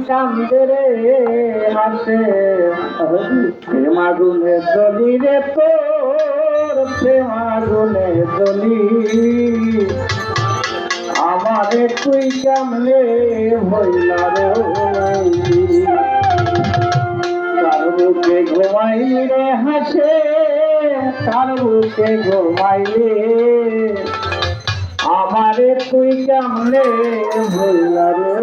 কান্দে রে হাসে প্রেমাগুনে জলি রে তোর প্রেমাগুনে জলি আমারে তুই কেমনে হইলা রে তার বুকে ঘুমাইলি রে হাসে তার বুকে ঘুমাইলি আমারে তুই কেমনে ভুলা রে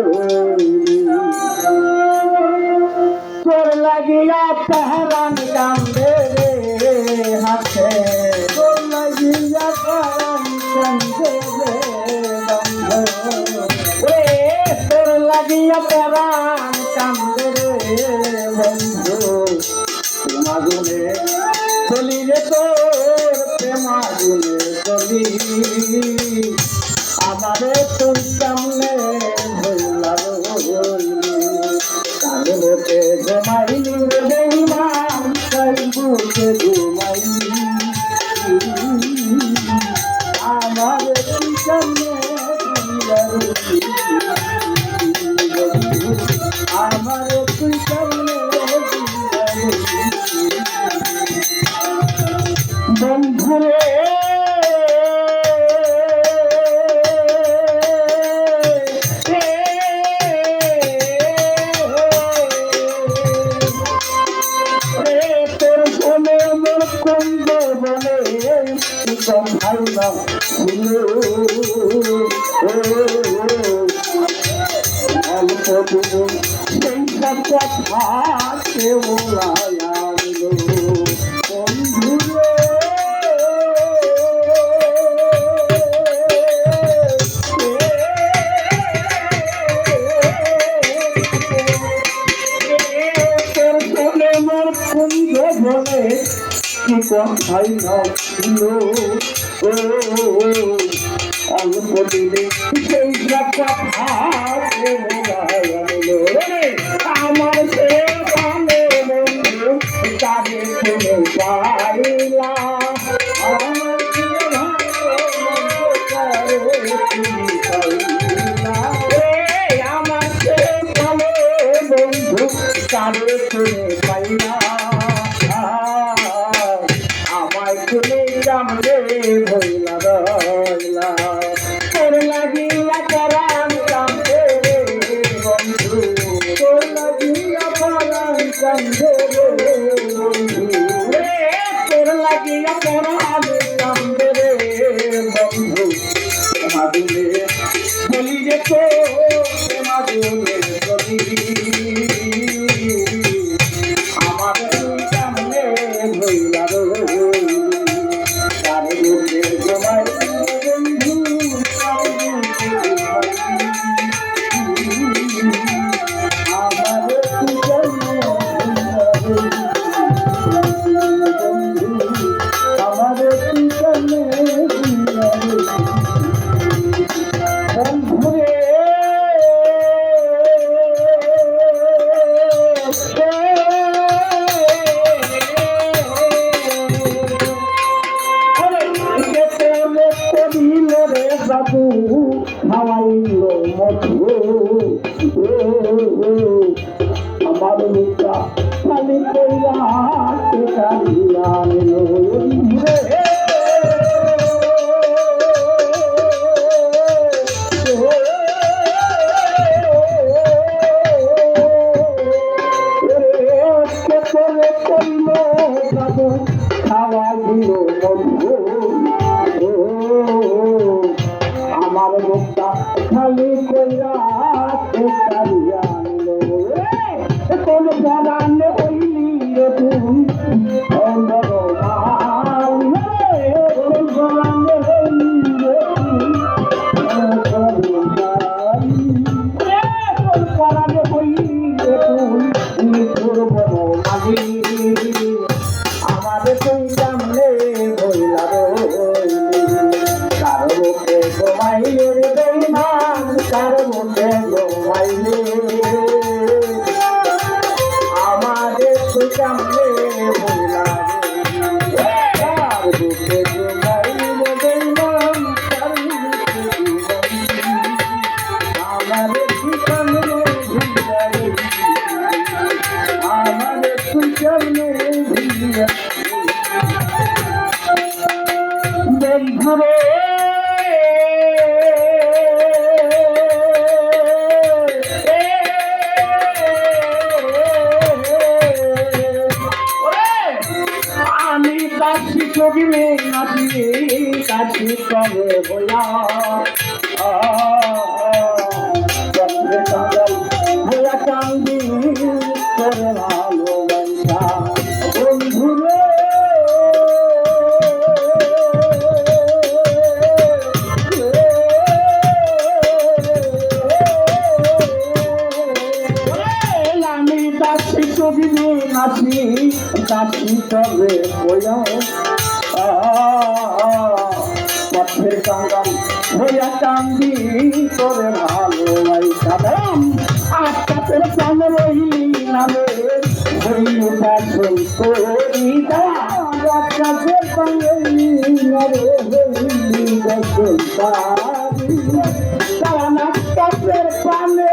তোর লাগিয়া পেহরান কান্দে রে হাতে তোর লাগিয়া পেহরান কান্দে রে বন্ধু তোর লাগিয়া পেহরান কান্দে রে বন্ধু প্রেমাগুনে চলি রে তোর প্রেমাগুনে চলি আমারে তুই কেমনে ভুলা কার বুকে ঘুমাইলি রে ইমান কার বুকে ঘুমাইলি আমারে তুই কেমনে ভুলা আমারে তুই কেমনে বন্ধুরে কুঞ্জ বলে ভাই না অল্প দিন সেই সব কথা কেউ আনলো বন্ধুরে তোর বলে মোর কুঞ্জ বলে কি কথাই না ছিল অল্প দিনে সেই সব কথা আমার সে ভালো বন্ধু তাদের শুনে পাইলা আমার আমার সে ভালো বন্ধু তাদের শুনে পাইলা আমায় তুমি কেমনে ভইলা রইলা তোর লাগিয়া পরাণ কান্দে রে বন্ধু তোর লাগিয়া পরাণ কান্দে রে বন্ধু তোর লাগিয়া পরাণ কান্দে রে বন্ধু মাদুলে বলি রে তো মাদুলে বলি আমার কেমনে ভইলা বাবু খাওয়াইল মধু আমার মুখা খালি কইরা আনলো খাওয়া দিল মধু আমার মুখটা খালি কইরা আনলো কোন বাগান হইলি রে তুই অন্ধর কোন বাগান হইলি রে কোন বাগান হইলি রে তুই তোর বড় মাঝি আমাদের তুই জানলে ভইলা কার মুখে ঘুমাইলে রে বেঈমান কার মুখে ঘুমাইলে দাসী তবে হইয়া পত্রে কাঁদাল হইয়া কান্দি করে ভালোবাসা বন্ধুরে আমি দাসী কবি নাচি দাসী তবে হইয়া পথের কাঙ্গাল হইয়া কান্দি করে ভালোবাসা আকাশের প্রাণ রইলি নামে হইল করি আকাশের প্রাণ রইলি নামে হইলি কারণ আকাশের প্রাণে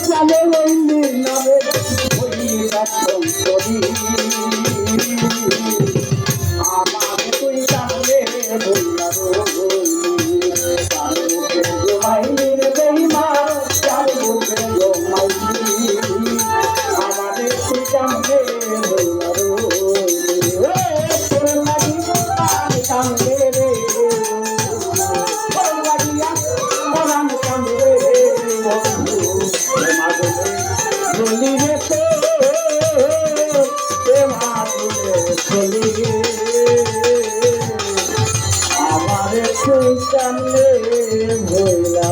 চলে হইলি নামে হইলা করি আমার তুই সামনে বললা জমাইলি রে বেইমা চার বুকে জমাইলি আমাদের তুই সামনে বললা তোর লাগি সামনে রে তোর লাগিয়া মরাম সামনে চলি রে চলি আমার সামনে ভইলা